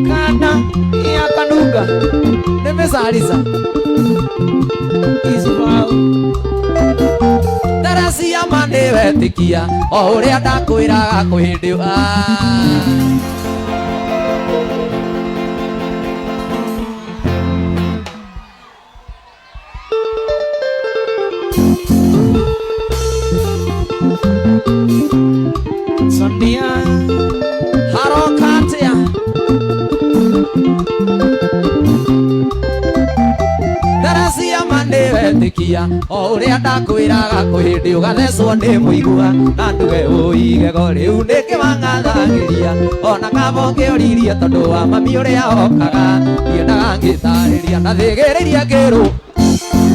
Kana ya kanuga nimesaliza isibao darasi ya mande wetikia o uria ndakwiraga kwindiwa Sondia harokatia darasi ya mande wetikia o uria ndakwiraga kwindi ugathecwo ni muigua na nduge uige go riu nikiwangathagiria ona kabo ngioririe tondu wa mami uria okaga ndiendaga ngitariria na thigiriria ngiru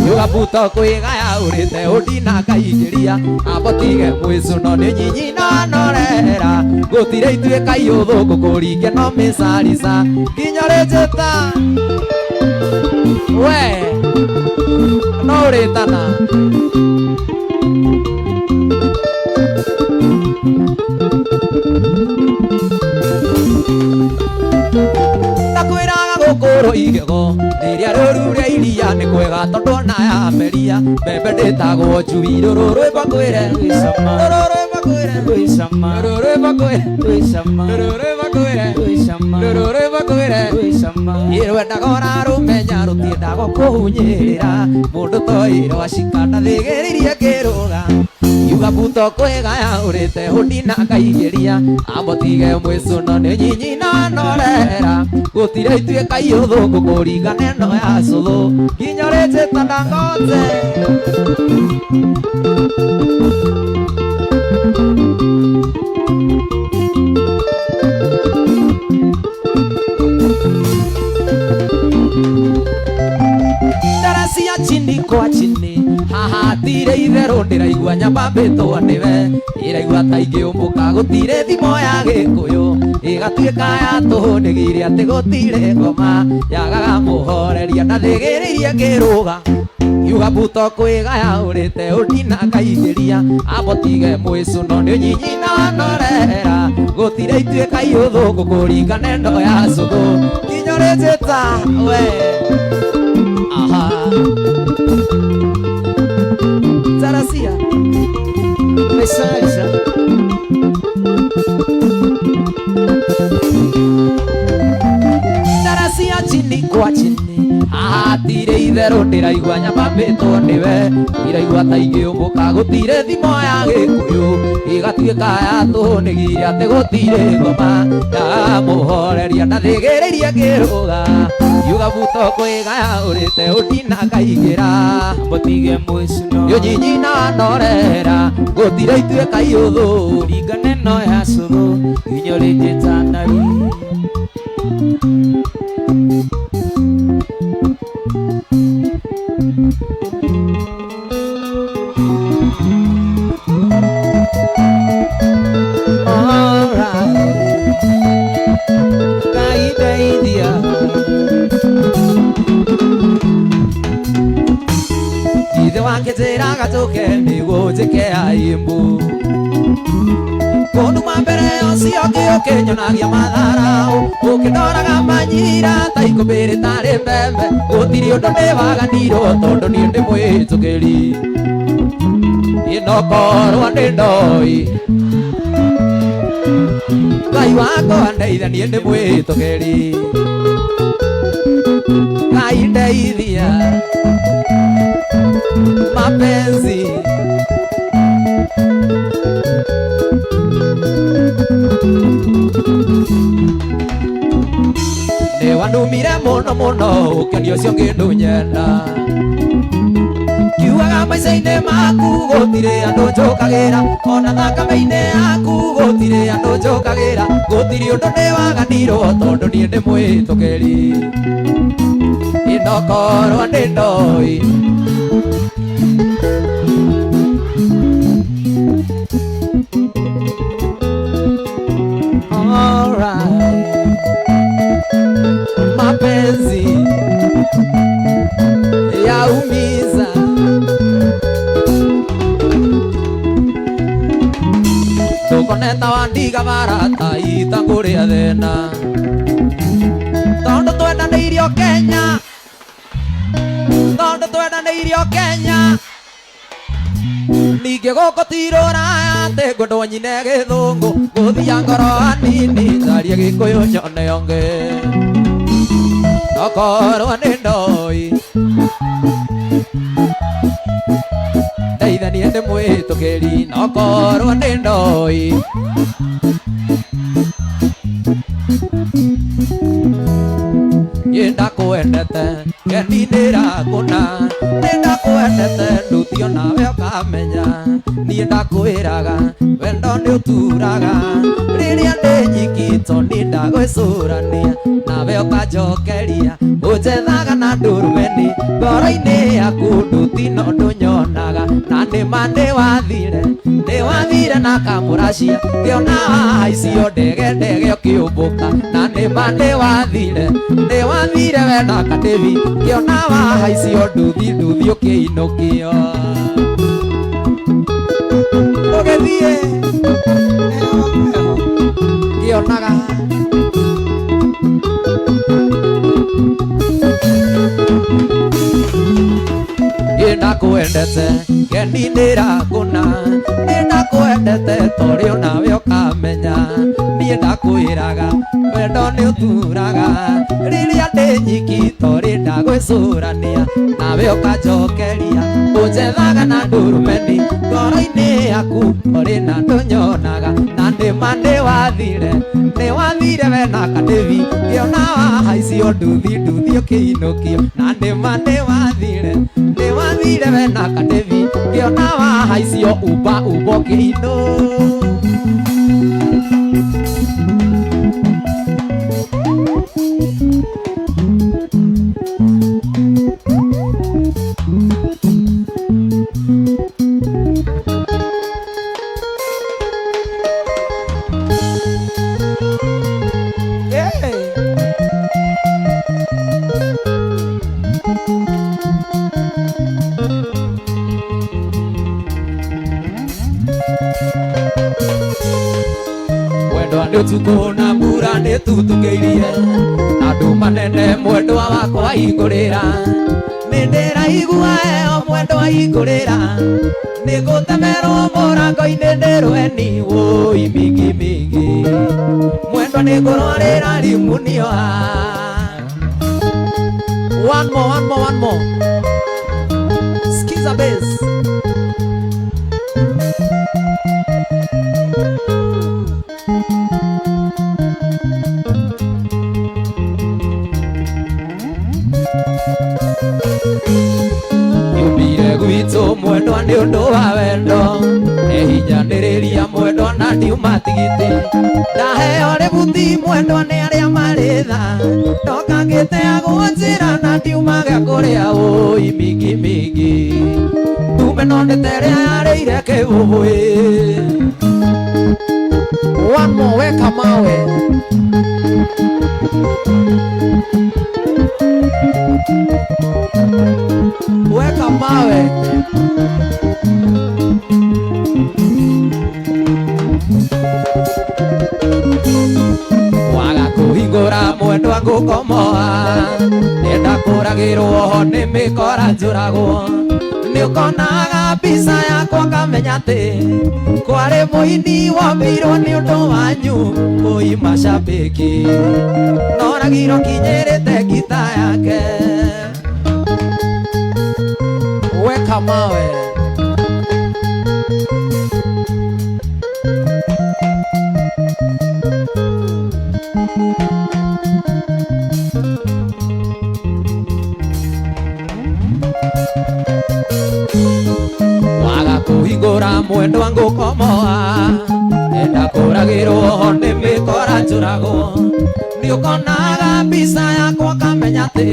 yugabuto kwigaya urite udina kaigiria abotige mwizu no ni nyinyi no norera gutire ituika yuthu kukuringe no misarisa kinyorejeta we no ritana gukuru igego riria ruru ria iria ni kwega tondu na ya meria mbembe nditagwo njui ruru rwibakwire rwisama ruru rwibakwire rwisama ruru rwibakwire rwisama ruru rwibakwire rwisama ruru rwibakwire rwisama irwendaga urarumenya rutiendaga kuhunyirira mundu toirwo acikana thigiririe kiruga yugabuto kwigaya urite hundina kaigiria abotige mwicu no ni nyinyi na norera gutire ituika yuthu kukuringane no ya cuthu nginyorete tandangote darasi ya chini kwa chini haha tire itherũ ndĩraigua nyamba mbĩtwo nĩwe ĩraigua ta ingĩũmbũka gũtire thimo ya gĩkũyũ ĩgatuĩka ya tũhũ nĩgire atĩ gũtire ngoma yagaga mũhoreria na thĩgĩrĩirie ngĩrũga yuga buto kwĩgaya ũrĩte ũndina kaingĩria abotige mwĩcu no nĩ nyinyi na norera gũtire ituĩka yũthũ gũkũringane ndo ya cũthũ kinyorĩtĩta we aha Zarasia Mesalisa Zarasia chini kwa chini tire itherũ ndĩraigua nyamba mbĩtwo nĩwe iraigua ta ingĩũmbũka gũtire thimo ya gĩkũyũ ĩgatuĩka ya tũhũ nĩgire atĩ gũtire ngoma ya mũhoreria na thĩgĩrĩrie ngĩrũga yuga buto kwĩgaya ũrĩte ũndina kaingĩra botige mwĩcu no yo nyinyi na norera gũtire ituĩka yũthũ ringane no ya cũthũ inyorĩte tanari Kitiraga toke nigo jeke aimbu Kondu mambere osio kio nyonagia matharau Ukidoraga manyira taiko bere tare mbembe Gutiri undu niwaganirwo tondu nie ndi mwĩtũkĩri Inokorwo ndi ndoi Ngai wakwa ndeithania ndi mwĩtũkĩri Ngai ndeithia mapenzi ne wandumire muno muno ukendio cio ngindu nyenda kiugaga maica-inĩ maku gũtirĩ andũ njũkagĩra ona thakame-inĩ yaku gũtirĩ andũ njũkagĩra gũtirĩ ũndũ nĩwaganirwo tondũ niĩ ndĩ mwĩtũkĩri inokorwo ndĩ ndoi mapenzi koneta wandiga barata itanguria thena tondu twendanĩirio Kenya tondu twendanĩirio Kenya ningĩ gũkũ ti Rũraya atĩ ngũndũ nyine gĩthũngũ ngũthia ngoro hanini njarie Gĩkũyũ nyone ũngĩ nokorwo nĩ ndoi ndeithanie ndĩ mwĩtũkĩri nokorwo nĩ ndoi ndakwendete ngeninĩra kũna nĩndakwendete ndutio nawe ũkamenya niĩ ndakwĩraga wendo nĩ ũturaga rĩrĩa ndĩ nyikito nĩ ndagwĩcũrania nawe ũkanjokeria ũnjethaga na ndũrũmeni ngoro-inĩ yaku ndutino ndũnyonaga na nĩma nĩwathire na kamũracia ngĩona wahaicio ndege ũkĩũmbũka na nĩma nĩwathire we na Kadĩvi ngĩona wahaicio nduthi ũkĩinũkio ũgĩthiĩ ngĩonaga ndakwendete ngeninĩra kũna nĩndakwendete torĩo nawe ũkamenya niĩ ndakwĩraga wendo nĩ ũturaga rĩrĩa ndĩ nyiki torĩ ndagwĩcũrania nawe ũkanjokeria ũnjethaga na ndũrũmeni ngoro-inĩ yaku torĩ na ndũnyonaga na nĩma nĩwathire we na Kadĩvi ngĩona wahaicio nduthi ũkĩinũkio na nĩma nĩwathire we na Kadĩvi ngĩona wahaicio umba ũkĩinũkio Tuko na mbura nĩ tutukĩirie andũ manene mwendwa wakwa hingũrĩra nĩ ndĩraigua heo mwendwa hingũrĩra nĩ ngũtemerwo mũrango-inĩ ndĩrweni wũi mingi mwendwa nĩ ngũrwarĩra rimunio one more skiza bass gwitũ mwendwa nĩ ũndũ wa wendo ehinyanĩrĩria mwendwa na ndiuma tigiti ndaheo rĩbuti mwendwa nĩ arĩa marĩ tha ndoka ngĩteagwo njĩra na ndiumaga kũrĩa wũi mingi tume no nĩ terĩa yarĩire kĩbũbũĩ one more weka mawe weka mawe waga kũhingũra mwendwa ngũkomoa nĩenda kũragĩrwo ho nĩ mĩkora njũragwo nĩũkonaga mbica yakwa kamenya atĩ kwarĩ mũini wombirwo nĩ ũndũ wanyu mũi macambĩki noragirwo kinyĩrĩte ngita yake weka mawe waga kũhingũra mwendwa ngũkomoa enda kũragĩrwo ho nĩ mĩkora njũragwo nĩũkonaga mbica yakwa kamenya atĩ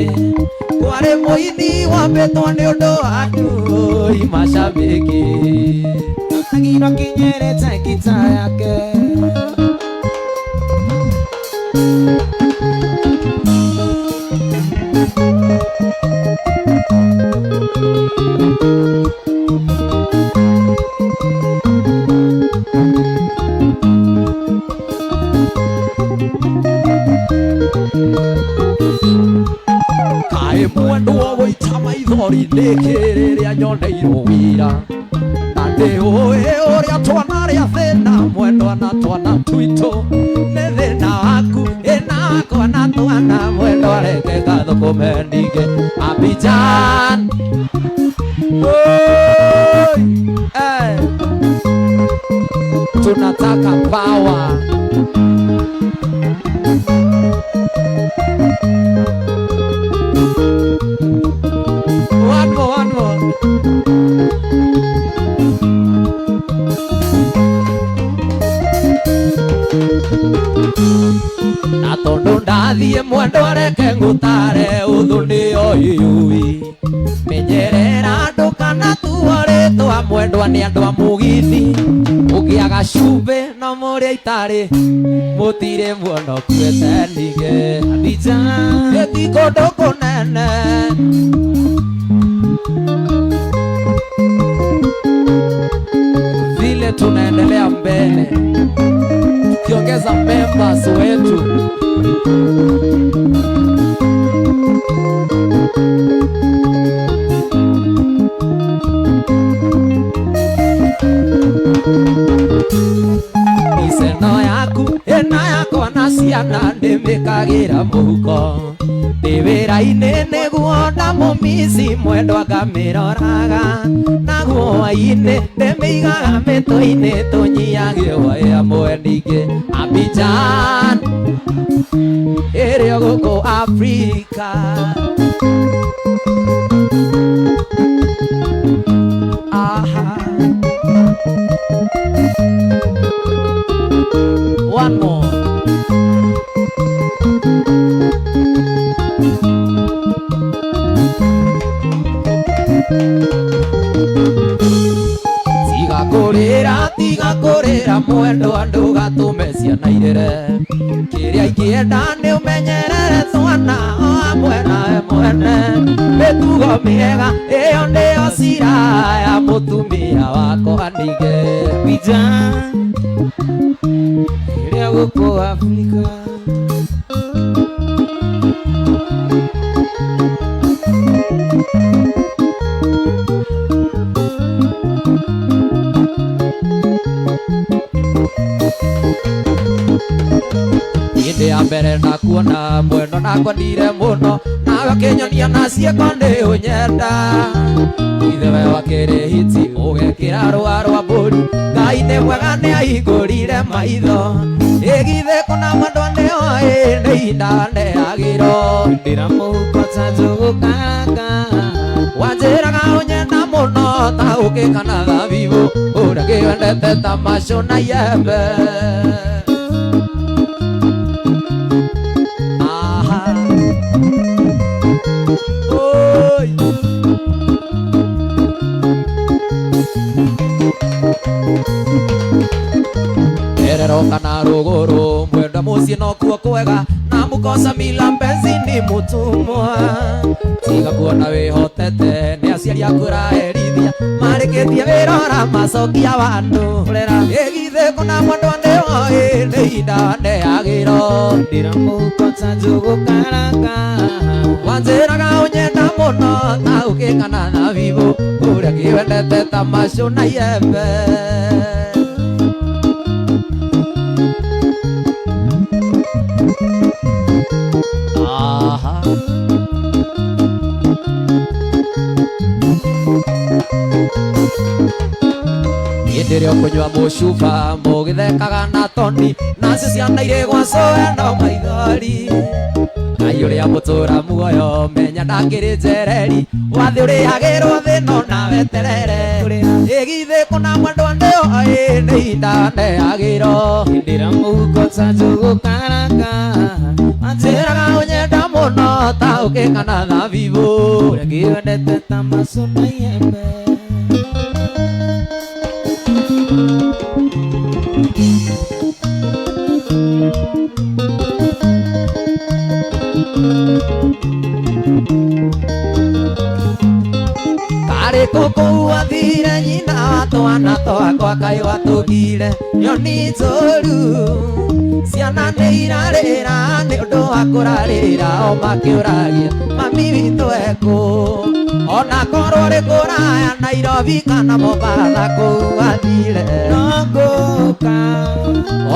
kwarĩ mũini wombĩtwo nĩ ũndũ wanyu wũi macambĩki noragirwo kinyĩrĩte ngita yake Mori ndikiriria nyoneirwo wira na ndi uria twana ria thina mwendwa na twana twitu ni thina waku ina wakwa na twana mwendwa reke gathukume ndige Abidjan tunataka power. One more. Na tondu ndathie mwendwa reke ngutare uthuni oyui menyerera ndukana tuoritwa mwendwa ni andu a mugithi ugiaga cumbi no muria itari mutire muono kwete nige Abidjan eti kundu kunene vile tunaendelea mbele tukiongeza members wetu iseno yaku ena yakwa na ciana ndimikagira muhuko ndi wira-ini niguo ndamumisi mwendwa ngamiroraga naguo hwaĩ-inĩ ndĩmĩigaga mĩtwe-inĩ tũnyiage hwaĩ amwe ningĩ Abidjan ĩrĩ o gũkũ Afrika. One more. Tiga kurira mwendwa ndugatume ciana irere kiria ingienda ni umenyerere twana amwe nawe mwene mitugo miega iyo niyo cira ya mutumia wakwa nige Abidjan iria guku Afrika. Inde ya mbere na kuona mwendo na kwendire muno nawe kinyonia na cieko ndi unyenda ithe we wakiri hiti ugekira rwa rwa mburi Ngai ni mwega ni ahingurire maitho igithe kuna mwendwa ni oĩ ni ihinda ndeagĩrwo ndira mũhuko ta njũgũkanga wanjĩraga ũnyenda mũno ta ũkĩ kana thabibũ ũrĩa kĩwendete ta macũ na yembe. Erero kana ruguru mwenda muciĩ no kuo kwega na mukosa mila mpenzi ni mutumwa tiga kuona wihotete ni aciari aku raherithia marĩkĩtie wĩrora macokia wandu ĩgithe kuna mwendwa nĩ oĩ nĩ ihinda ndeagĩrwo ndira mũhuko ta njũgũkaranga wanjĩraga ũnyenda mũno ta ũkĩ kana thabibũ ũrĩa kĩwendete ta macũ na yembe. Ndirio kunywa mucuba mugithekaga na toni nacio ciana irĩ gwacoe no maithori Ngai ũrĩa mũtũra muoyo menya ndakĩrĩ njereri wathĩ ũrĩagĩrwo thĩno nawe terere ĩgithe kuna mwendwa nĩ oĩ nĩ ihinda ndeagĩrwo ndĩra mũhuko ta njũgũkaranga wanjĩraga ũnyenda mũno ta ũkĩ kana thabibũ ũrĩa kĩwendete ta macũ na yembe. Kare koko athire nyina wa twana twakwa Ngai watũgire nyoni njũru ciana nĩ irarĩra nĩ ũndũ wa kũrarĩra o makĩũragia mami witũ ekũ ona korwo rĩ kũraya Nairobi kana Mombasa kũu athire no ngũka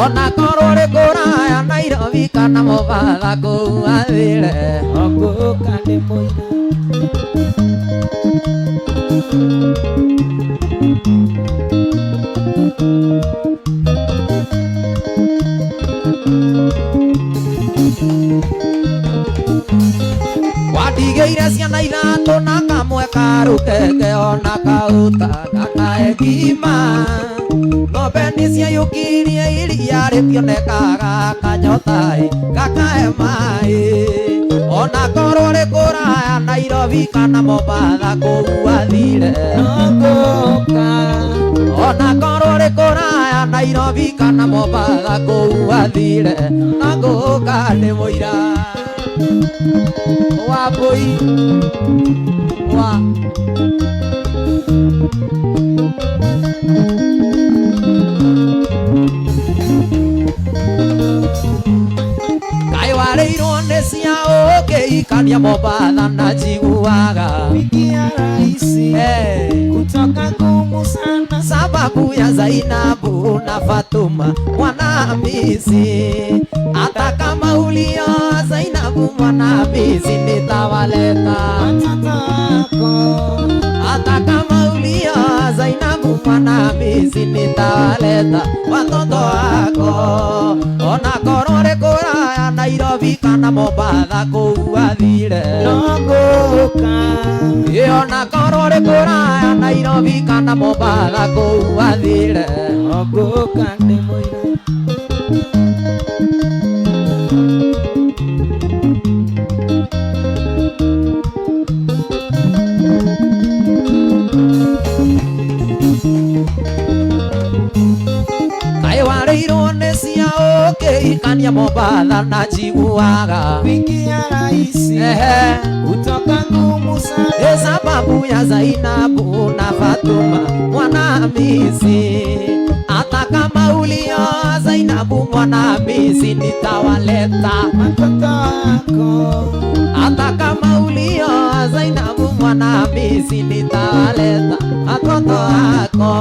ona korwo rĩ kũraya Nairobi kana Mombasa kũu athire no ngũka ndĩ mũira watigĩire ciana ithatũ na kamwe ka rũkenge ona kauta gakaegima ng'ombe nĩciayũkirie iria rĩtionekaga kanyotai gakae maĩ ona korwo rĩ kũraya Nairobi kana Mombasa kũu athire no ngũka ona korwo rĩ kũraya Nairobi kana Mombasa kũu athire no ngũka ndĩ mũira wa boy wa kaiwareirwo nĩ cia ũkĩikania Mombasa na njiguaga wiki ya raisi kutoka ngumu sana sababu ya Zainabu na Fatuma mwana Hamisi hata kama ulio Zainabu mwana Hamisi nitawaleta watoto wako hata kama ulio Zainabu mwana Hamisi nitawaleta watoto wako ona korwo rĩ kũraya Nairobi kana Mombasa kũu athire no ngũka ona korwo rĩ kũraya Nairobi kana Mombasa kũu athire no ngũka ndĩ mũira kaiwareirwo nĩ cia ũkĩikania Mombasa na njiguaga wiki ya raisi kutoka ngumu sana sababu ya Zainabu na Fatuma mwana Hamisi hata kama ulio Zainabu mwana Hamisi nitawaleta watoto wako hata kama ulio Zainabu mwana Hamisi nitawaleta watoto wako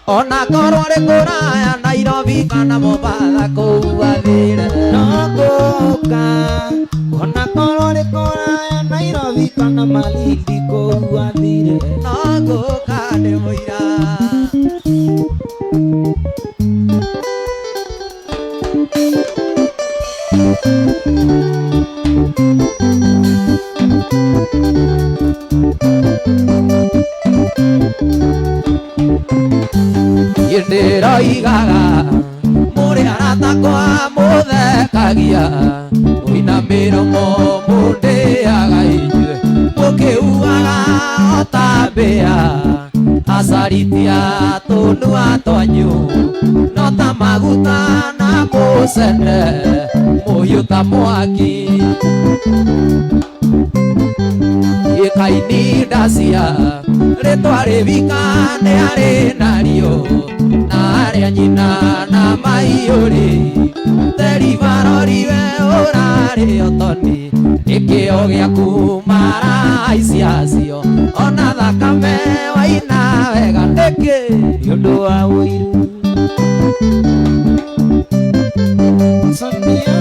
ona korwo rĩ kũraya Nairobi kana Mombasa kũu athire no ngũka ona korwo rĩ kũraya Nairobi kana Malindi kũu athire no ngũka ndĩ mũira ndĩroigaga mũrĩ arata kwa mũthekagia ũinamĩro mũndĩaga inyuĩ mũkĩuaga otambĩa acaritia tũnua twanyu no ta maguta na mũcene mũhiũ ta mwaki gĩkaini ndacia rĩtwa rĩvika nĩ arĩ narĩo na arĩa nyina na maiyũrĩ theri varoriwe ũrarĩ otoni nĩkĩo gĩaku maraicia ona thakame waina wega nĩkĩ nĩũndũ wa ũiru Sonia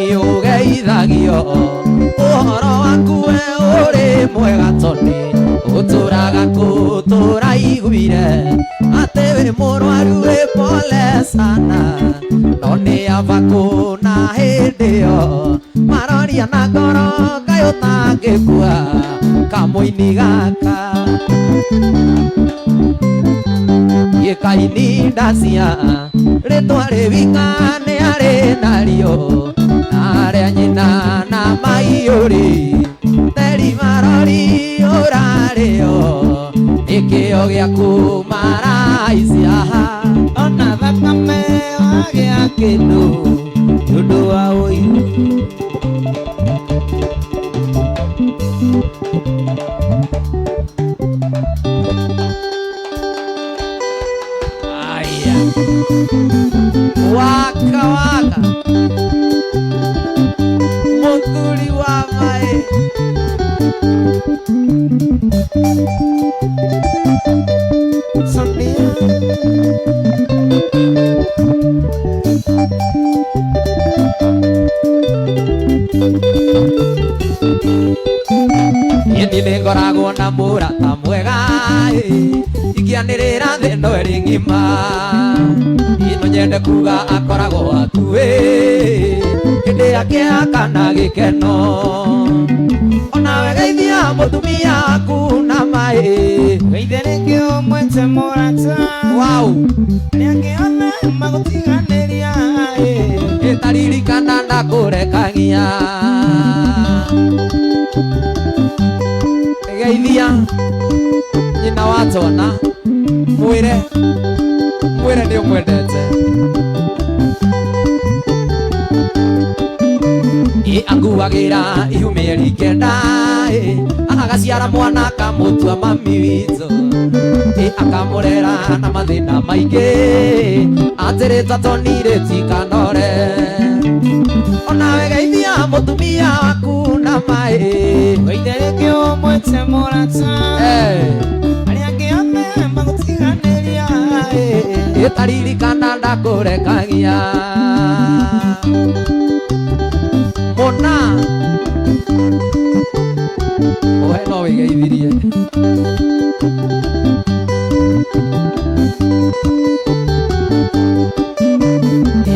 nĩũgeithagio ũhoro waku we ũrĩ mwega toni ũtũraga kũtũra iguire atĩ wĩ mũrwaru wĩ pole sana no nĩ ava kũna hĩndĩ ĩyo maroria na ngoro kaĩ ũtangĩkua kamũini gaka gĩkaini ndacia rĩtwa rĩvika nĩ arĩ narĩo na arĩa nyina na maiyũrĩ theri marori ũrarĩo nĩkĩo gĩaku maraicia ona thakame wagĩa kĩndũ nĩũndũ wa ũiru muthuri wa mai Sonia Yeni ningoragwo na murata mwega ikianirira thino iri ngima ino nyende kuga akoragwo akuĩ hĩndĩ yake akana gĩkeno onawe geithia mũtumia waku na maĩ geithia rĩngĩ ũmwĩte mũrata wow nĩangĩona magũtiganĩria ĩtaririkana ndakũrekagia geithia nyina wa Tona mwĩre nĩ ũmwendete akuagĩra ihu mĩeri 9 agaciara mwana akamũtua mami witũ akamũrera na mathĩna maingĩ atĩrĩtwo Toni tikanore onawe geithia mũtumia waku na maĩ geithia rĩngĩ ũmwĩte mũrata arĩa angĩ othe magũtiganĩria ĩtaririkana ndakũrekagia Mona owe no wĩgeithirie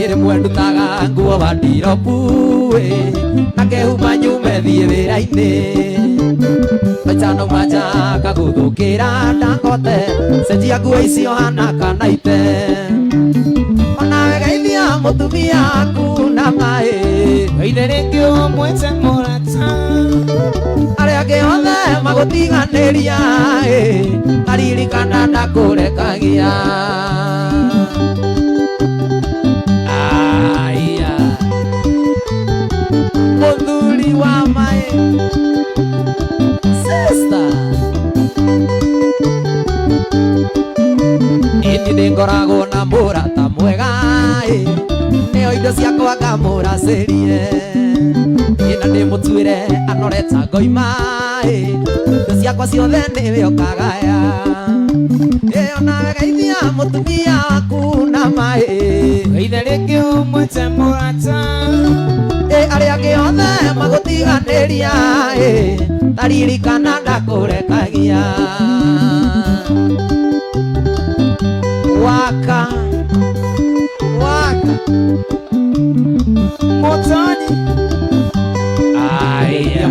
rĩmwe ndutaga nguo wandirobu na kehumba nyume thiĩ wĩra-inĩ Machano maja kagũthũkĩra ndangote cenjia nguo icio hana kanaite onawe geithia mũtumia waku na maĩ geithia rĩngĩ ũmwĩte mũrata arĩa angĩ othe magũtiganĩria aririkana ndakũrekagia muthuri wa mai sister ĩni nĩngoragwo na mũrata mwega nĩo indo ciakwa ngamũracĩrie ĩna ndĩmũtuĩre anoreta ngoima indo ciakwa ciothe nĩwe ũkagaya onawe geithia mũtumia waku na maĩ geithia rĩngĩ ũmwĩte mũrata arĩa angĩ othe magũtiganĩria taririkana ndakũrekagia waka Motoni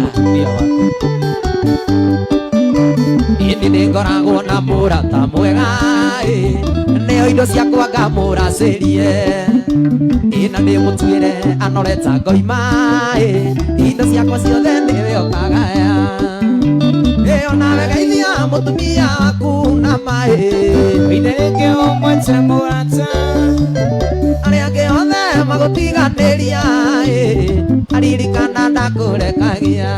mũtumia waku ĩni nĩngoragwo na mũrata mwega nĩo indo ciakwa ngamũracĩrie ĩna ndĩmũtuĩre anoreta ngoima indo ciakwa ciothe nĩwe ũkagaya onawe geithia mũtumia waku na maĩ geithia rĩngĩ ũmwĩte mũrata arĩa angĩ othe magũtiganĩria aririkana ndakũrekagia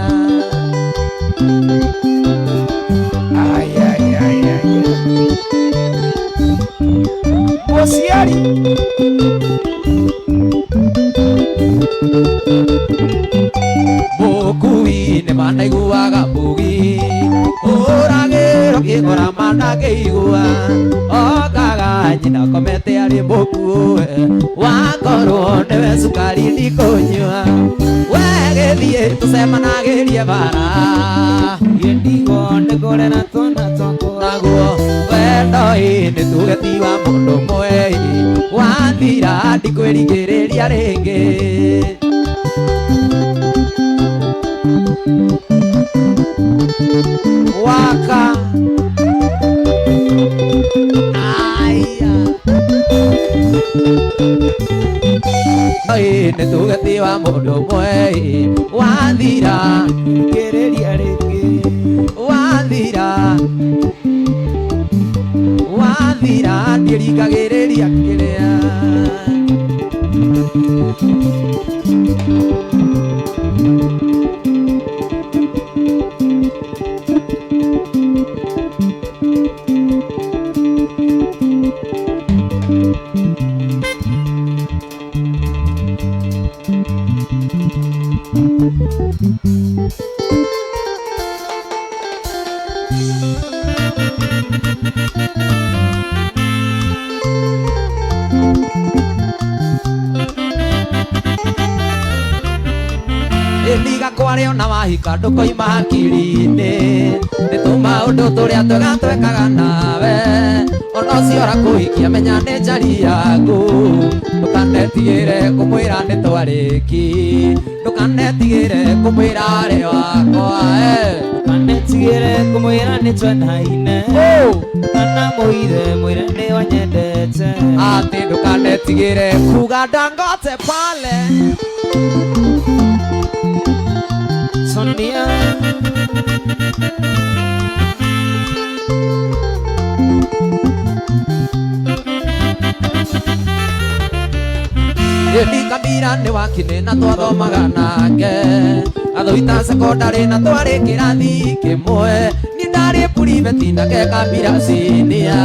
mũciari mũkui nĩ manaiguaga mbugi ũragĩrwo kĩgora manakĩigua okaga nyina komete arĩ mũkuũ wakorwo nĩwe cukari ndikũnyua wegĩthiĩ tũcemanagĩrie bara gĩndigo nĩkũrera twana twakũragwo wendo nĩ tũgeti wa mũndũ ũmwe wathira ndikwĩrigĩrĩria rĩngĩ waka nĩ tũgeti wa mũndũ ũmwe wathira kĩrĩria rĩngĩ wathira ndiringagĩrĩria kĩrĩa Eliga kwario na wahika ndukoima hakiri-ini nituma undu turia twega twekaga nawe ona uciora kuhikia menya ni njari yaku ndukanetigire kumwira nitwariki ndukanetigire kumwira ari wakwa ndukanetigire kumwira nitwenaine kana muithe mwire ni wanyendete ati ndukanetigire kuga Dangote pale Sonia Eli Kabira ni wakine na twathomaga nake athoita sekondari na twari kirathi kimwe ni ndari puriveti nake Kabira sinia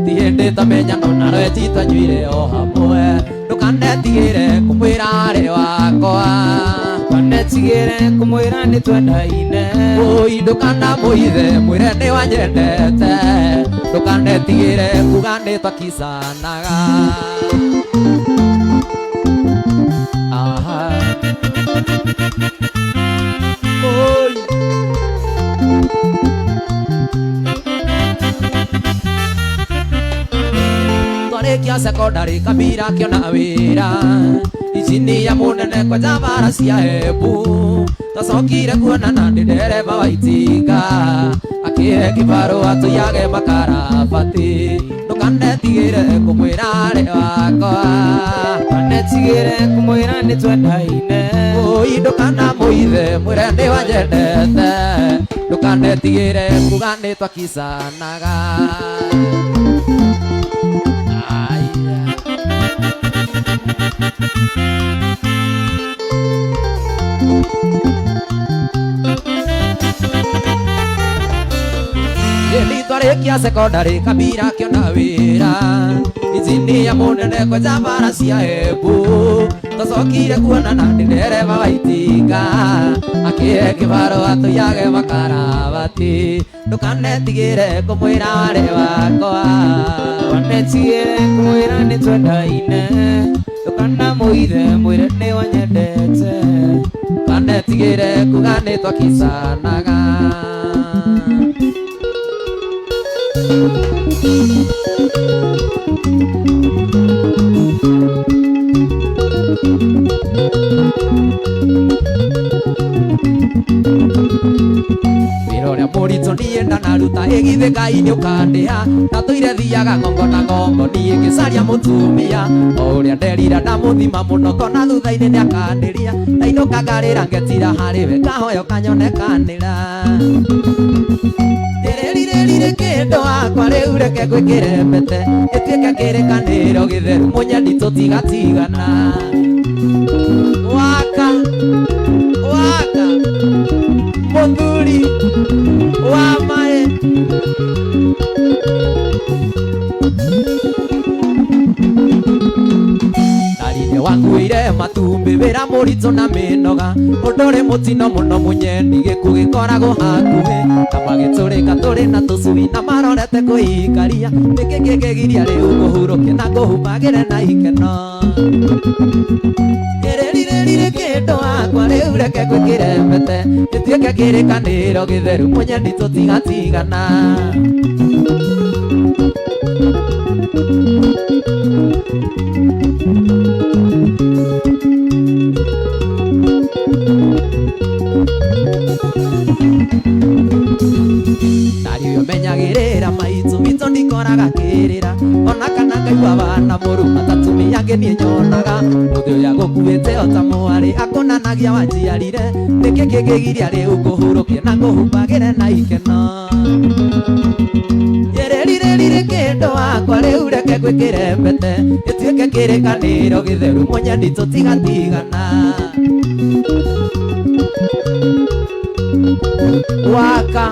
ti hindi tamenya nona rweji twanyuire o hamwe ndukanetigire kumwira ari wakwa ndukanetigire kumwira nitwendaine oi ndukana muithe mwire ni wanyendete ndukanetigire kuga nitwakicanaga aha oi twarekia sekondari Kabira akiona wira icini ya munene kwa javara cia Embu twacokire kuonana ndi ndereba wa itinga akihe kibarua tuyage makarabati ndukanetigire kumwira ari wakwa ndukanetigire kumwira nitwendaine oi ndukana muithe mwire ni wanyendete ndukanetigire kuga nitwakicanaga Eli twarekia sekondari Kabira akiona wira icini ya munene kwa javara cia Embu twacokire kuonana ndi ndereba wa itinga akihe kibarua tuyage makarabati ndukanetigire kumwira ari wakwa ndukanetigire kumwira nitwendaine ndukana muithe mwire ni wanyendete ndukanetigire kuga nitwakicanaga Wiroria murito niĩ ndanaruta ĩgithe Ngai nĩ ũkandiha na tũire thiaga ngongo na ngongo niĩ ngĩcaria mũtumia o ũrĩa nderira ndamũthima mũno ngona thutha-inĩ nĩakanĩria ndainũka ngarĩra ngetira harĩ we ngahoya ũkanyonekanĩra Rĩrĩ kĩndũ wakwa rĩu reke ngwĩkĩre mbete gĩtuĩke kĩrĩkanĩro gĩtheru mũnyeni tũtigatigana waka mũthuri wa maĩ Narinde wakuire matumbĩ wĩra mũritũ na mĩnoga ũndũ ũrĩ mũtino mũno mũnyeni gĩkuũ gĩkoragwo hakuhĩ na magĩtũrĩka tũrĩ na tũcui na marorete kũhikaria nĩkĩ kĩngĩgiria rĩu kũhurũkia na kũhumbagĩre na ikeno Rĩrĩ kĩndũ wakwa rĩu reke ngwĩkĩre mbete gĩtuĩke kĩrĩkanĩro gĩtheru mũnyeni tũtigatigana Nariyo menyagĩrĩra maitũ mitũ ndikoraga kĩrĩra ona kana ngaigua bana mũru matatumia ngĩ nyonaga mũthĩ ũrĩa gũkuĩte o ta mwarĩ akũnanagia wanjiarire nĩkĩ kĩngĩgiria rĩu kũhurũkia na kũhumbagĩre na ikeno Rĩrĩ kĩndũ wakwa rĩu reke ngwĩkĩre mbete gĩtuĩke kĩrĩkanĩro gĩtheru mũnyeni tũtigatigana waka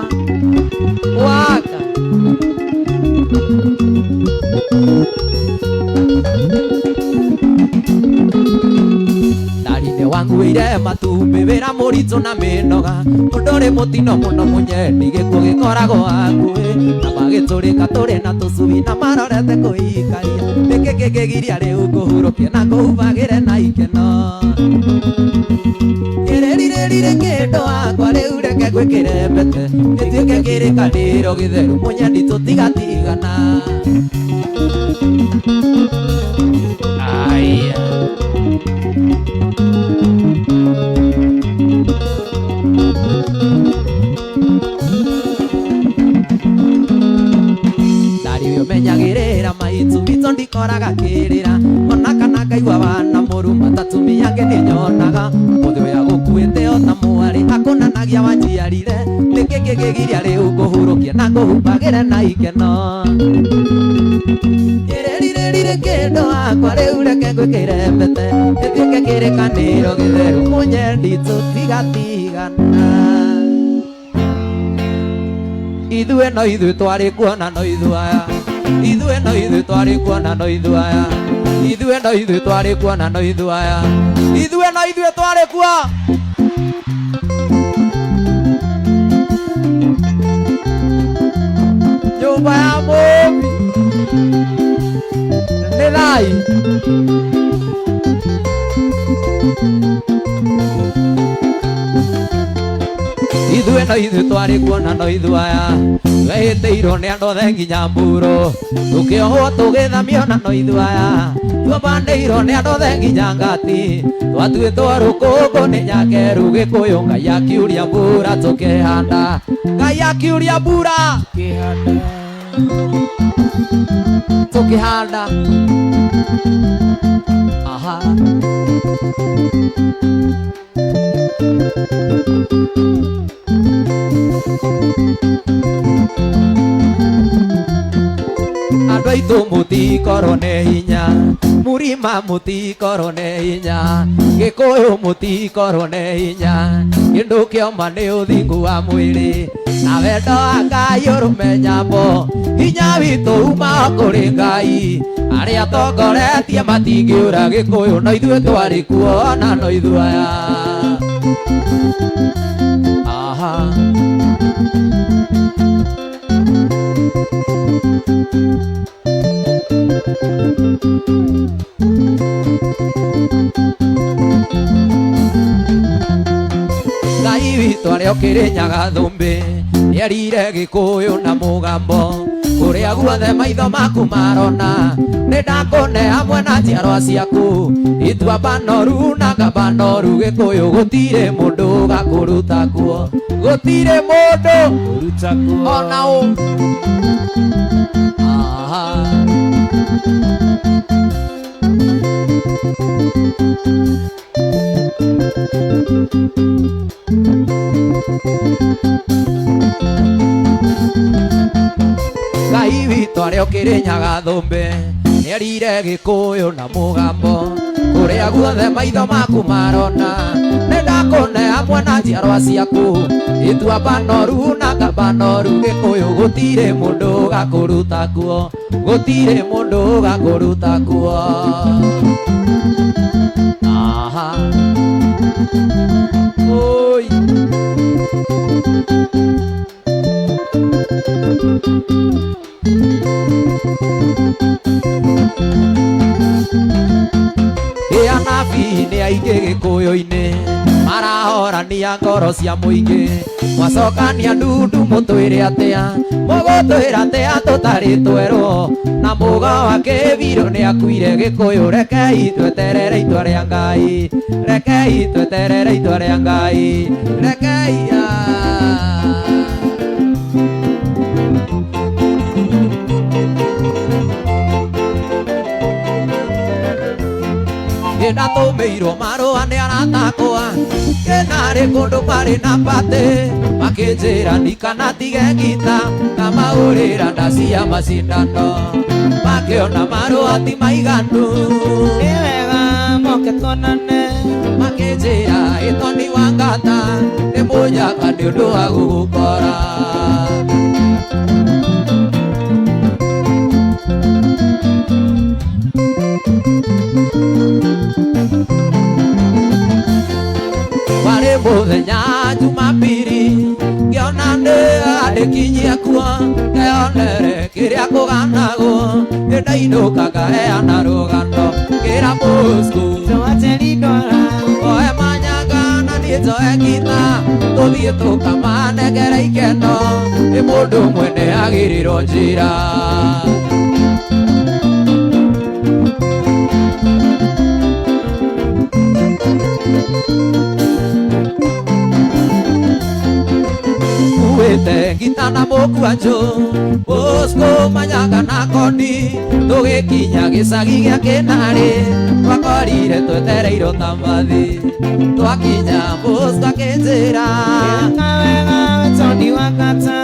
Narinde wanguire matumbi wira muritu na minoga unduri mutino muno munyeni gikuo gikoragwo hakuhi na magiturika turi na tucui na marorete kuikaria niki kingigiria riu nguhurukie na nguhubagire na ikeno ireririre kindu wakwa riu reke gwikire mbete gituike kirikaniro githeru munyeni tutigatigana aya Dario menyagirira maitu mito ndikoraga kirira ona kana ngaigua bana muru matatumi yange ninyonaga muthe uya gukuite ota mwari akunanagia wanjiarire niki kingigiria riu nguhurukie na nguhumbagire na ikeno ireririre kindu wakwa riu reke ngwikire mbete gituike kirikaniro githeru munyeni tutigatigana Idue no idue twari kuona no idhuaya Idue no idue twari kuona no idhuaya Idue no idue twari kuona no idhuaya Idue no idue twari kuona Nyumba ya Mobi Nilai Idue no idue twari kuona no idhuaya Wehiteirwo ni andu othe nginya mburo tukiohwo tugithamio na no idhuaya twabandeirwo ni andu othe nginya ngati twatuitwo rukungu ni nyakeru gikuyu Ngai akiuria mbura tukihanda Ngai akiuria mbura tukihanda aha Andu aitu mutikorwo ne hinya murima mutikorwo ne hinya gikuyu mutikorwo ne hinya kindu kioma ni uthingu wa mwiri na wendo wa Ngai urumenya mbo hinya witu uma kuri Ngai aria tongoretie matingiura gikuyu no ithue twari kuo na no ithuaya aha Ngai witu aria ukirinyaga thumbi nierire gikuyu na mugambo kuria guothe maitho maku marona nindakune hamwe na njiarwa ciaku itua banoru na ngabanoru gikuyu gutire mundu gakuruta kuo gutire mundu kuruta kuo ona u Ngai witu aria ukirinyaga thumbi nierire gikuyu na mugambo kuria guothe maitho maku marona nindakune hamwe na njiarwa ciaku itua banoru na ngabanoru gikuyu gutire mundu gakuruta kuo gutire mundu gakuruta kuo aha oi Anabi ni aingi gikuyu-ini marahorania ngoro cia muingi mwacokania ndundu mutwire atia mugutwira atia tutari twerwo na muga wa kibiru ni akuire gikuyu rekei tweterere itwa ria Ngai rekei tweterere itwa ria Ngai rekei Ndatumirwo marua ni aratakwa kenari kundu pari na pate makinjira ndikana tige ngita ngamaurira ndacia macindano makiona marua ti maiganu ni wega moke tonane makinjira itoni wa ngata ni munyaga ni undu wa gugukora kinya Jumapili kionande adekinyia kuo keonere kiria kuganago ndainuka kaheana rugano kira Bosco oe manyaga na nitoe kita tuthie tukamanengere ikeno ni mundu mwene agirirwo njira uwete ngita na mukwanjo Bosco manyaga na kondi tugikinya gicagi gia kinari twakorire twetereirwo ta mathi twakinya Bosco akinjira wega toni wakata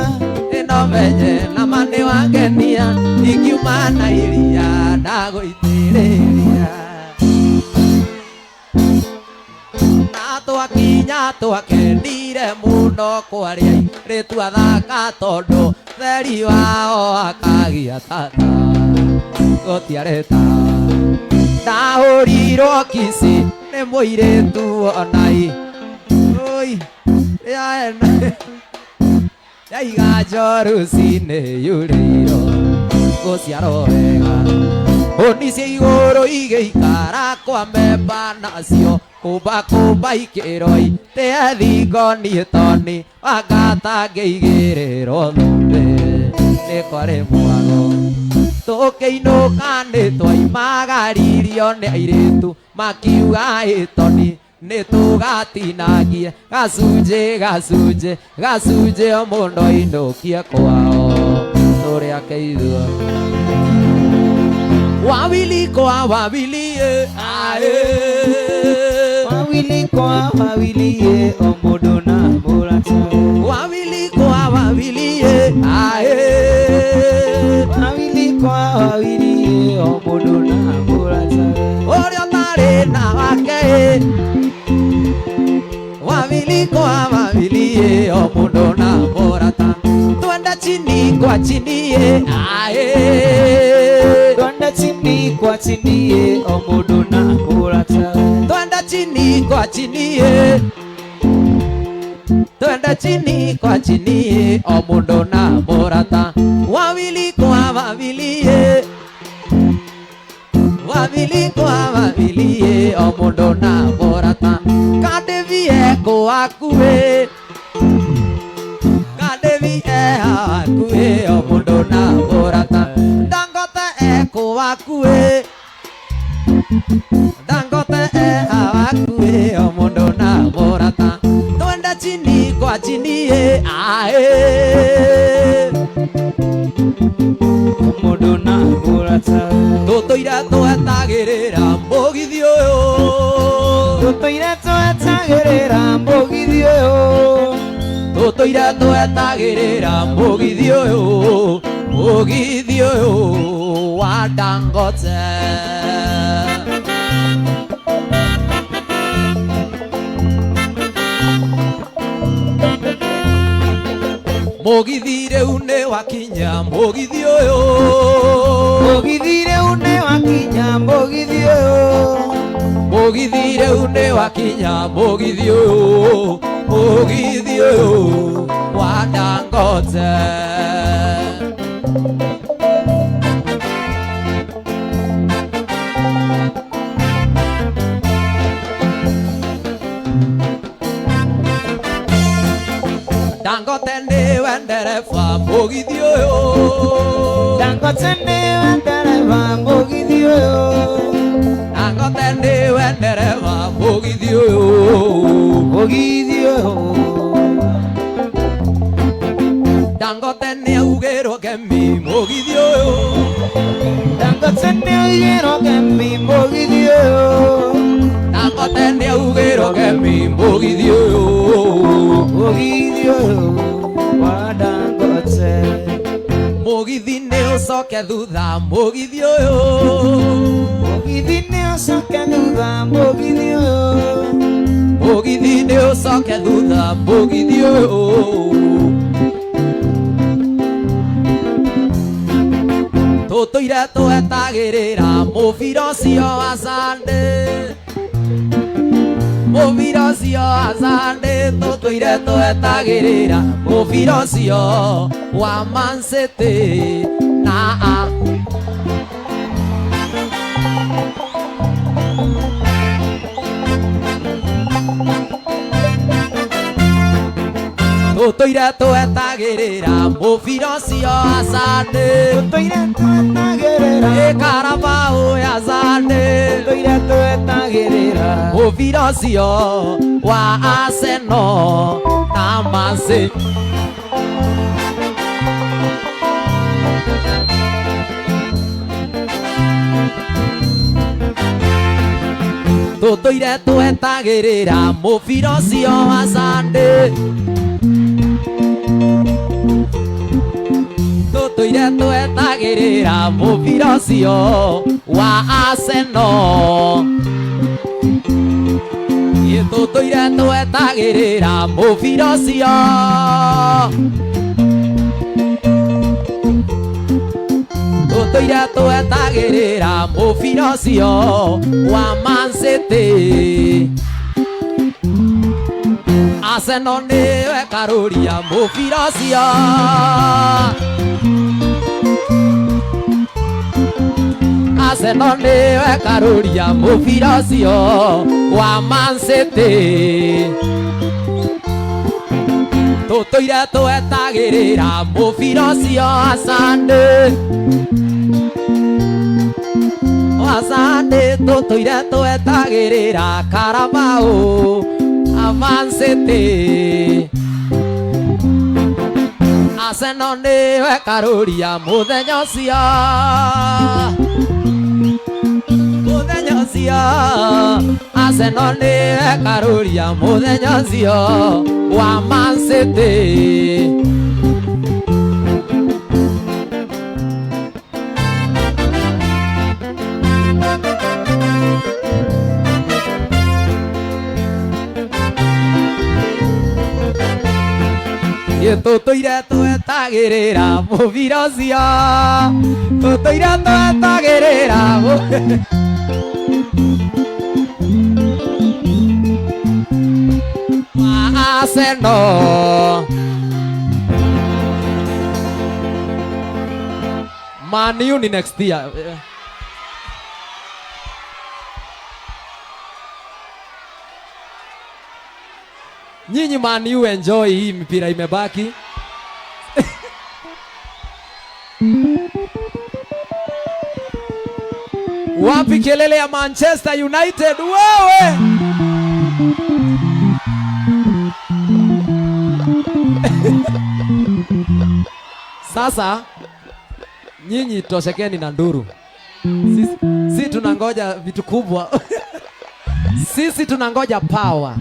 ino menye na mani wangenia ikiuma na iria ndaguitiriria twakinya twakenire muno kwaria ritwa thaka tondu theri wao akagia tata gutiareta ndahurirwo kisi ni muiritu onai oi yaena yaiga njoru cine yuriro guciarwo wega honi cia iguru igeikara kwa memba nacio kumba ikiroi te thingo ni toni wangata ngeigiriro thumbi ni kwari mwago tukiinuka ni twaimagaririo ni airitu makiuga itoni ni tugatinagie gacunje mundu inukie kwao turia keithua wawili kwa wawili wawili kwa wawili omudu na murata wawili kwa wawili wawili kwa wawili omudu na murata oria tari na wake wawili kwa wawili omudu na murata twenda chini kwa chini twenda chini kwa chini omudu na murata twenda chini kwa chini twenda chini kwa chini omudu na murata wawili kwa wawili wawili kwa wawili omudu na murata kadevie kwa kuwe kadevie akuwe omudu na murata Dangote kwa kuwe Dangote awakue omudu na murata twenda chini kwa chini omudu na murata tutoire twetagirira mugithi uyu tutoire twetagirira mugithi uyu tutoire twetagirira mugithi uyu wa Dangote mugithi riu ni wakinya mugithi uyu mugithi riu ni wakinya mugithi uyu mugithi riu ni wakinya mugithi uyu wa Dangote Dangote niwe ndereba mugithi uyu Dangote niwe ndereba mugithi uyu Dangote niwe ndereba mugithi uyu Dangote niaugirwo ngemi mugithi uyu Dangote niaugirwo ngemi mugithi uyu Dangote niaugirwo ngemi mugithi uyu wa Dangote mugithi ni ucoke thutha mugithi uyu mugithi ni ucoke thutha mugithi uyu mugithi ni ucoke thutha mugithi uyu tutoire twetagirira mubira ucio wa Sunday mũbira ũcio asande tũtũire twetagĩrĩra mũbira ũcio wa Man City na tũtũire twetagĩrĩra mũbira ũcio asande tũtũire twetagĩrĩra Carabao asande tũtũire twetagĩrĩra mũbira ũcio wa Arsenal na Man City tũtũire twetagĩrĩra mũbira ũcio asande tũtũire twetagĩrĩra mũbira ũcio wa Arsenal tũtũire twetagĩrĩra mũbira ũcio tũtũire twetagĩrĩra mũbira ũcio wa Man City Arsenal nĩwe karũria mũbira ũcio Arsenal nĩwe karũria mũbira ũcio wa Man City tũtũire twetagĩrĩra mũbira ũcio asande tũtũire twetagĩrĩra Carabao Man City Arsenal nĩwe karũria mũthenya ũcio Arsenal nĩwe karũria mũthenya ũcio wa Man City tũtũire twetagĩrĩra mũbira ũcio tũtũire twetagĩrĩra Arsenal Man U ni next year nyinyi Man U enjoy hii mpira imebaki wapi kelele ya Manchester United wewe sasa nyinyi toshekeni na nduru sisi tunangoja vitu kubwa sisi tunangoja power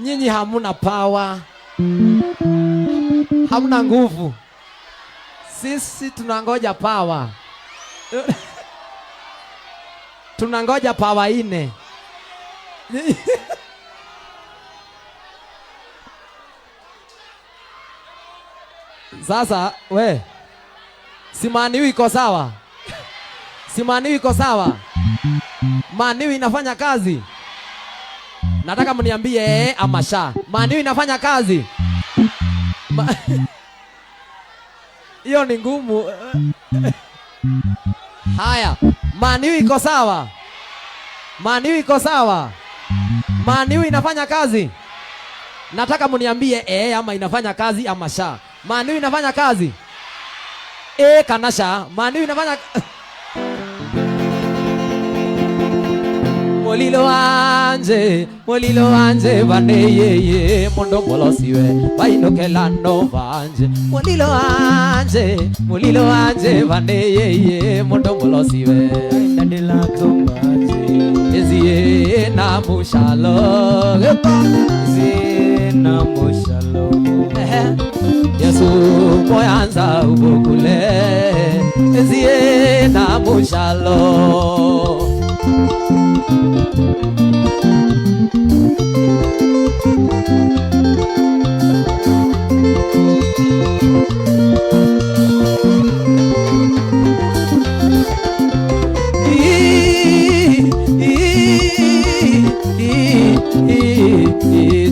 nyinyi hamuna power hamuna nguvu sisi tunangoja power tunangoja power ine sasa we si Man U iko sawa si Man U iko sawa Man U inafanya kazi nataka mniambie ama sha Man U inafanya kazi hiyo ni ngumu haya Man U iko sawa Man U iko sawa Man U inafanya kazi nataka mniambie ama inafanya kazi ama sha Man U inafanya kazi kanasha Man U inafanya Molilo anje bane yeye mondo molosiwe bainokela no banje Molilo anje bane yeye mondo molosiwe ndadela tombaje ezie na mushalo Yesu moyanza ubukule ezie na mushalo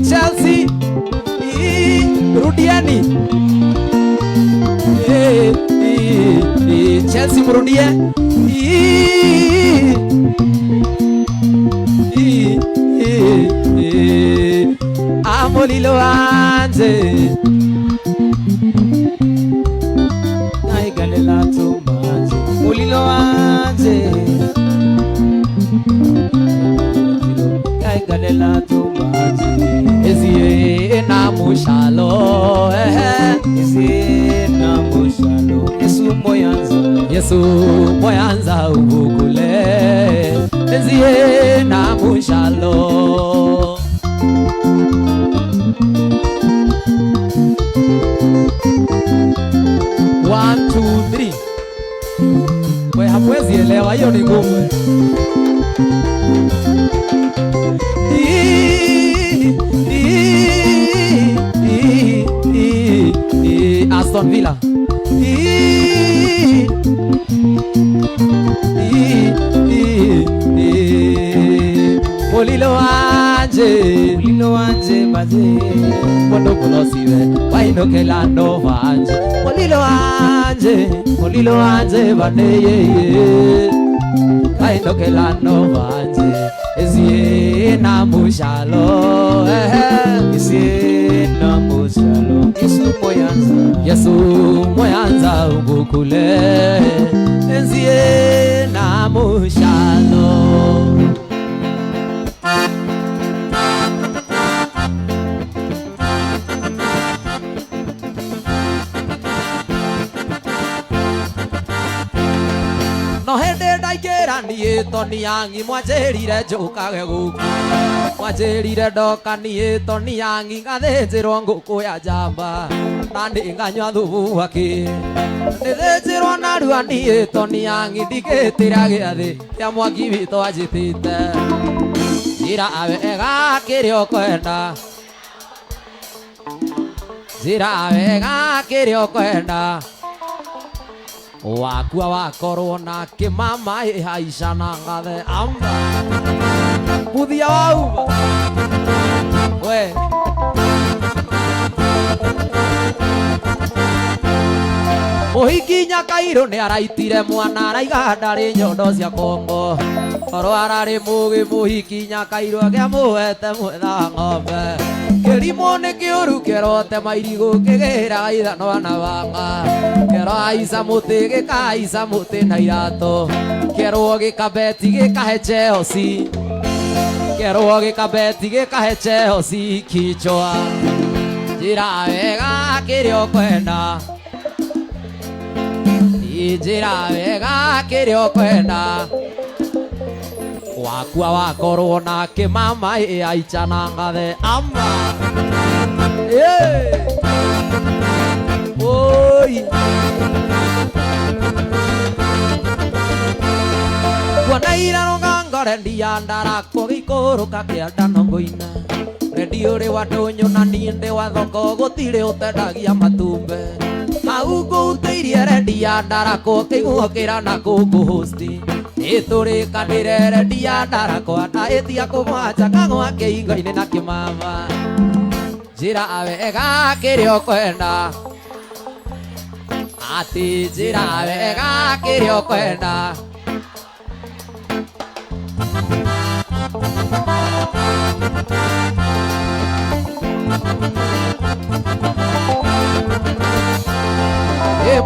Chelsea rudiani Chelsea murudie Amolilo anze Naigalela tumanze Molilo anze Naigalela tumanze Ezie na mushalo Ezie na mushalo Yesu moyanza ubukule Ezie na mushalo 1, 2, 3 we hamwezi elewa hiyo ni ngumu Aston Villa Molilo anje baze Mondo kolosiwe Waino kelando vanje Molilo anje baneye Waino kelando vanje Ezie na mushalo Ezie na mushalo Yesu moyanza ubukule Ezie na mushalo No hende ndaikera niĩ toni yangi mwanjĩrire njũkage gũkũ mwanjĩrire ndoka niĩ toni yangi ngathĩnjĩrwo ngũkũ ya njamba na ndĩnganyua thubu akĩ ndĩthĩnjĩrwo narua niĩ toni yangi ndigĩtĩra gĩathĩ kĩa mwangi witũ anjĩtĩte njĩra wega kĩrĩa ũkwenda njĩra wega kĩrĩa ũkwenda wakua wakorwo na kĩmama ĩhaica na ngathe amba muthia wauma we mũhiki Nyakairũ nĩ araitire mwana araiga ndarĩ nyondo cia Kongo korwo ararĩ mũgĩ mũhiki Nyakairũ akĩamũhete mwetha ng'ombe kĩrimũ nĩ kĩũru kĩrote mairigũ kĩgĩra ithano na banga kĩro haica mũtĩ gĩkahaica mũtĩ na iratũ kĩerwo gĩkambeti gĩkahe Chelsea kĩerwo gĩkambeti gĩkahe Chelsea kichwa njĩra wega kĩrĩa ũkwenda njĩra wega kĩrĩa ũkwenda wakua wakorwo na kĩmama ĩhaica na ngathe amba oi kuona irano ngangore ndia ndarako gĩikũrũka kĩanda nongo-inĩ redio ũrĩ wa ndũnyũ na niĩ ndĩ wa thoko gũtirĩ ũtendagia matumbĩ hau ngũutĩirie rendia ndarako kĩiguokĩra na kũngũhosti nĩtũrĩkanĩre rendia ndarakwa na ĩtia kũmwanja kang'wa kĩingo-inĩ na kĩmama njĩra wega kĩrĩa ũkwenda atĩ njĩra wega kĩrĩa ũkwenda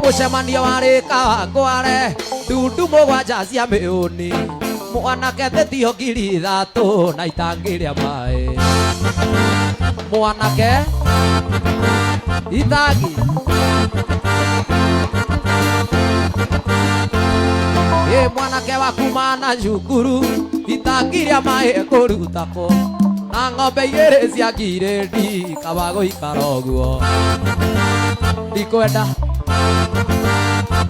mũcemanio warĩka kware ndundu mũgwanja cia mĩũni mwanake thĩtio ngiri 3 na itangĩrĩa maĩ mwanake itangi mwanake wakuma na cukuru itangĩrĩa maĩ kũrutako na ng'ombe igĩrĩ cia ngirĩndi kaba gũikara ũguo ndikwenda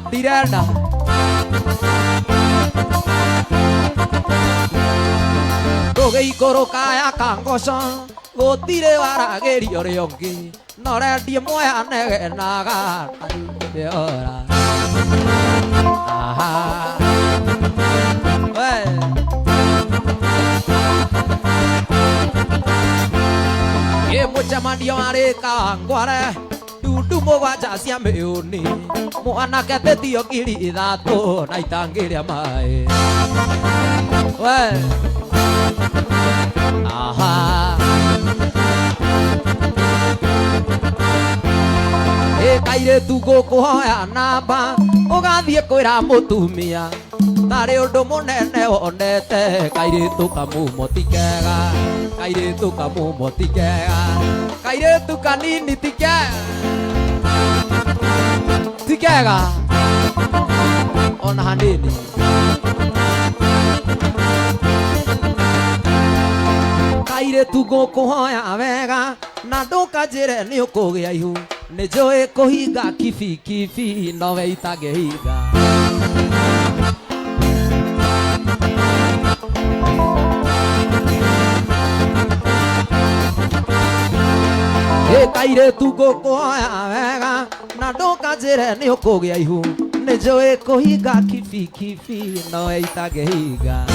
ndirenda ndũgĩikũrũka ya kangoco gũtirĩ waragĩrio rĩa ũngĩ norendie moya negenaga ndĩora Muchamandio areka ngware Dudu mogaja cia meuni Mwana kete tio kiri ithatu Na itangiria mai We Aha Kairetu gukuhoya namba ugathie kwira mutumia tari undu munene wonete kairetu kamumo tikega kairetu kamumo tikega kairetu kanini tikega tikega ona hanini kairetu gukuhoya wega na ndukanjire ni ukugia ihu Nijoi kuhiga kifi kifi no weitage higa Kairetu gukuhoya wega na ndukanjire ni ukugia ihu Nijoi kuhiga kifi kifi no weitage higa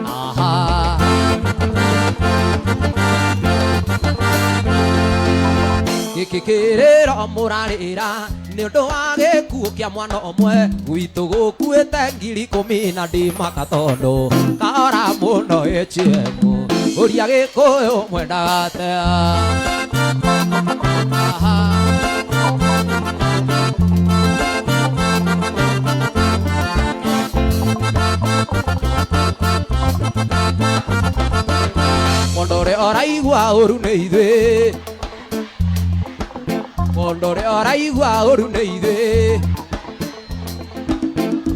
Aha Kikirira murarira ni undu wa gikuo kia mwana omwe gwitu gukuite ngiri 10 na ndimaka tondu kaora muno echiemu uria gikuyu mwendaga atia Mondore oraigua uru ni ithui Mondore oraigua uru ni ithui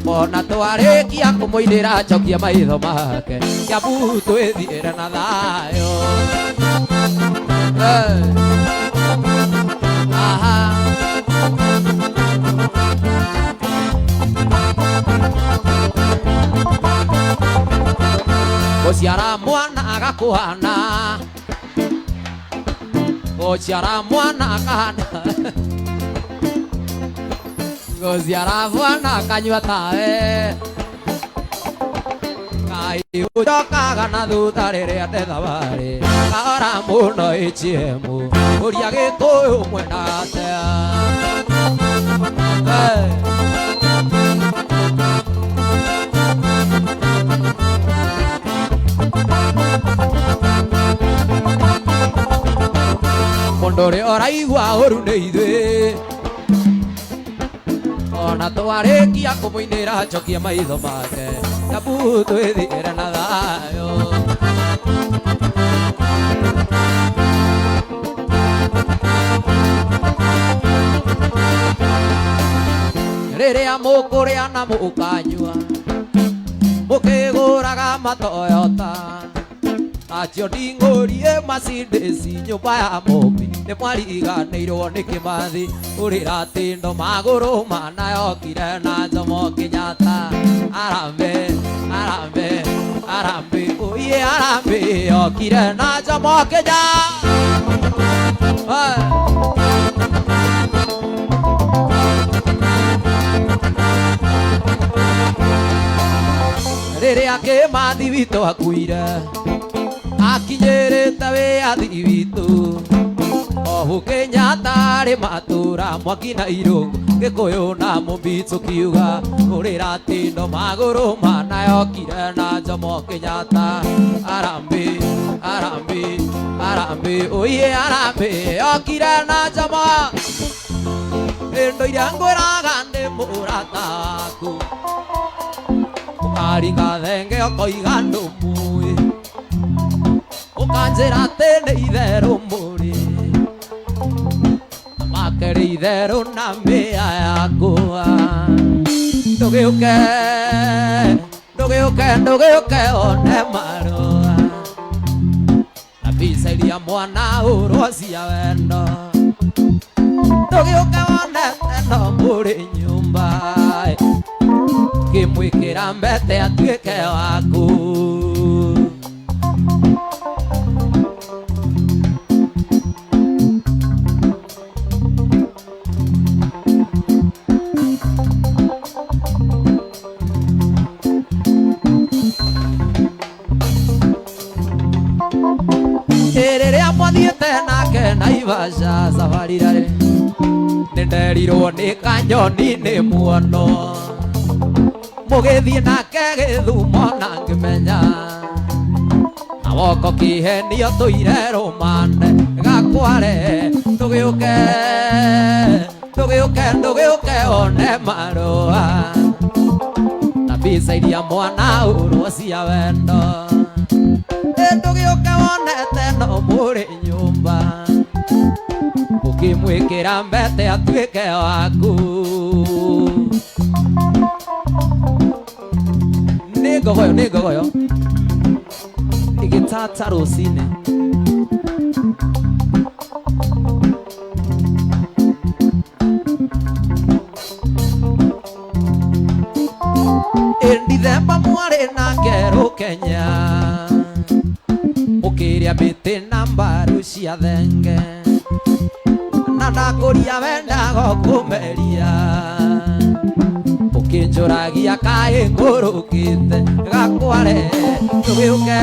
Ona twarikia kumuinira chokia maitho make Kiambu twithiire na thayo Aha Gociara mwana agakuhana Gociara mwana akahana Gociara mwana akanyua tawe Kai ujokaga na thutha riria ndethabari Kaora muno echiemu uria gikuyu mwena atia Mondore oraigua uru ni ithui Ona twarikia kumuinira chokia maitho make Kiambu twithiire na thayo Riria mukuria na mukanyua Mukiguraga matoyota Acio nding'urie Mercedes nyumba ya Mobi Nĩ mwariganĩirwo nĩ Kĩmathi Ũrĩra tĩndo magũrũ manayokire na Jomo Kenyatta Arambe, arambe, arambe Oye arambe yokire na Jomo Kenyatta Rĩrĩa Kĩmathi witũ akuire Akinyĩrĩte wĩyathi witũ Ohu Kenyatta arĩ matũra Mwaki na Irũngũ Gĩkũyũ na Mũmbitũ kiuga Ũrĩra tĩndo magũrũ manayokire na Jomo Kenyatta Arambe, arambe, arambe Oye arambe yokire na Jomo Ndũire ngwĩraga nĩ mũrata waku Ũkaringa thenge ũkoiga ndũmũĩ Ukanjira ati nĩ itherũ mũrĩ Makĩrĩ itherũ na mĩa yakwa Ndũgĩũke, ndũgĩũke, ndũgĩũke one marũa Nabicaria mwana ũrwo cia wendo Ndũgĩũke wone teno mũrĩ nyũmba Ngĩmwĩkĩra mbete atuĩke waku Naivasha safari rare Ninderirwo ni kanyoni ni muono Mugithi nake Githumo na ngimenya Awoko kihenio tuire rumande gakware tugiuke one marua na bisa iria mwana urwo cia wendo tugiuke wonete no muri nyumba ukimwikira mbete atuike waku nigogoyo igitata rucine Ndithemba mwari na ngero Kenya ukiria miti na mbaru cia thenge na ndakuria wendaga kumeria ukinjuragia kai ngurukite gakware tugiuke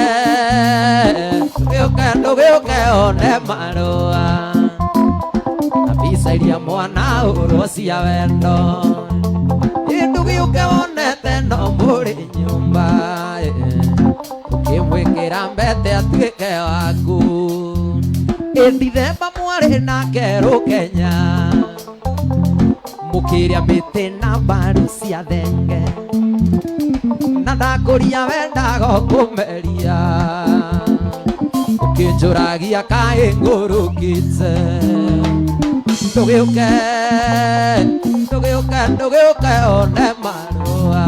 one marua na bisa iria mwana urwo cia wendo Ndugiuke wonete no muri nyumba ukimwikira mbete atuike waku Ndithemba mwari na ngero Kenya mukiria miti na mbaru cia thenge na ndakuria wendaga kumeria ukinjuragia kai ngurukite tugiuke one marua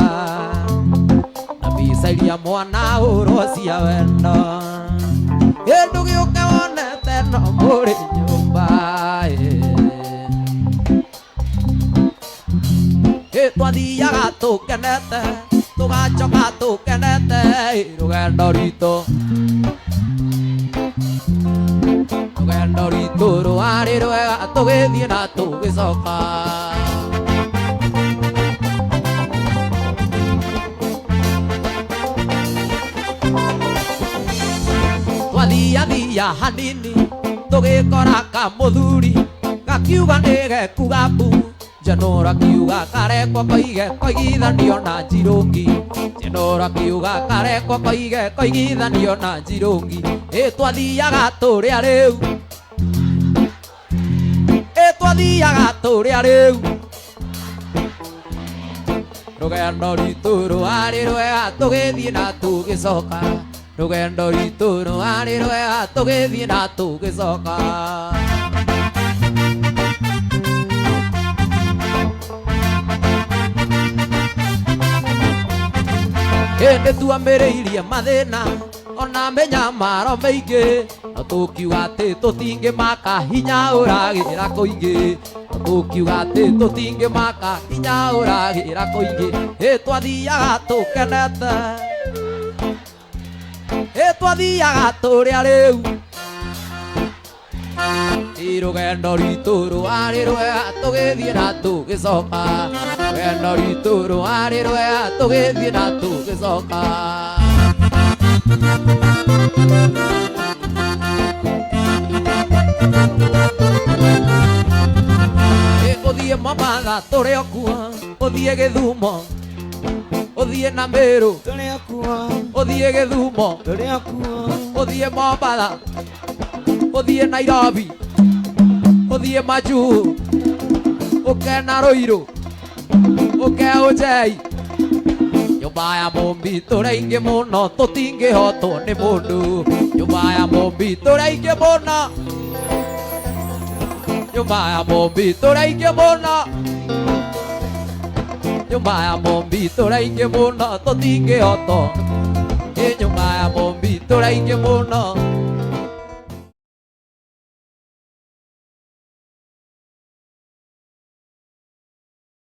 na bisa iria mwana urwo cia wendo ndugiuke wonete no muri nyumba twathiaga tukenete tugacoka tukenete rugendo ritu rwari rwega tugithie na tugicoka Twathiathia hanini tugikora kamuthuri gakiuga nigeku gaku Janora kiuga karekwo koigithanio na njirungi Janora kiuga karekwo koigithanio na njirungi twathiaga turia riu rugendo ritu rwari rwega tugithie na tugicoka rugendo ritu rwari rwega tugithie na tugicoka Hindi tuambiriirie mathina ona menyamaro maingi na tukiuga ati tutingimaka hinya uragira kuingi tukiuga ati tutingimaka hinya uragira kuingi twathiaga tukenete twathiaga turia riu rugendo ritu rwari rwega tugithie na tugicoka rugendo ritu rwari rwega tugithie na tugicoka uthie Mombasa turi okuo uthie Githumo uthie na Meru turi okuo uthie Githumo turi okuo uthie Mombasa uthie Nairobi uthie Majuu ukena Ruiru uke Ujei nyumba ya Mumbi turaingi muno tutingihotwo ni mundu nyumba ya Mumbi turaingi muno nyumba ya Mumbi turaingi muno nyumba ya Mumbi turaingi muno tutingihotwo nyumba ya Mumbi turaingi muno